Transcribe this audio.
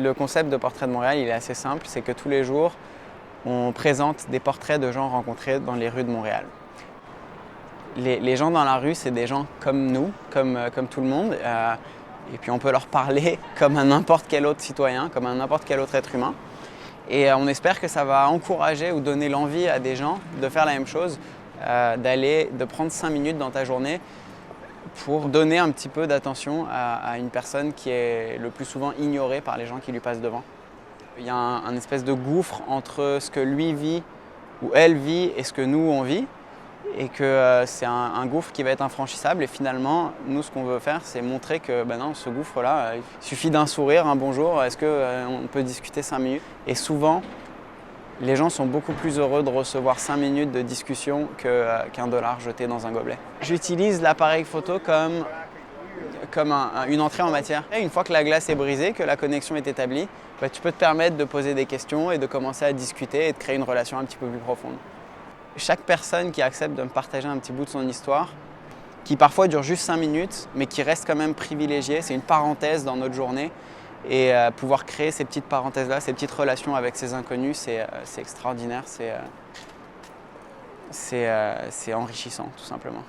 Le concept de Portrait de Montréal, il est assez simple, c'est que tous les jours, on présente des portraits de gens rencontrés dans les rues de Montréal. Les gens dans la rue, c'est des gens comme nous, comme tout le monde, et puis on peut leur parler comme à n'importe quel autre citoyen, comme à n'importe quel autre être humain. Et on espère que ça va encourager ou donner l'envie à des gens de faire la même chose, de prendre 5 minutes dans ta journée pour donner un petit peu d'attention à une personne qui est le plus souvent ignorée par les gens qui lui passent devant. Il y a un espèce de gouffre entre ce que lui vit ou elle vit et ce que nous on vit, et que c'est un gouffre qui va être infranchissable. Et finalement, nous, ce qu'on veut faire, c'est montrer que non, ce gouffre-là, il suffit d'un sourire, un bonjour, est-ce qu'on peut discuter 5 minutes? Et souvent, les gens sont beaucoup plus heureux de recevoir 5 minutes de discussion qu'un dollar jeté dans un gobelet. J'utilise l'appareil photo comme une entrée en matière. Et une fois que la glace est brisée, que la connexion est établie, tu peux te permettre de poser des questions et de commencer à discuter et de créer une relation un petit peu plus profonde. Chaque personne qui accepte de me partager un petit bout de son histoire, qui parfois dure juste 5 minutes, mais qui reste quand même privilégiée, c'est une parenthèse dans notre journée. Et pouvoir créer ces petites parenthèses-là, ces petites relations avec ces inconnus, c'est extraordinaire, c'est enrichissant tout simplement.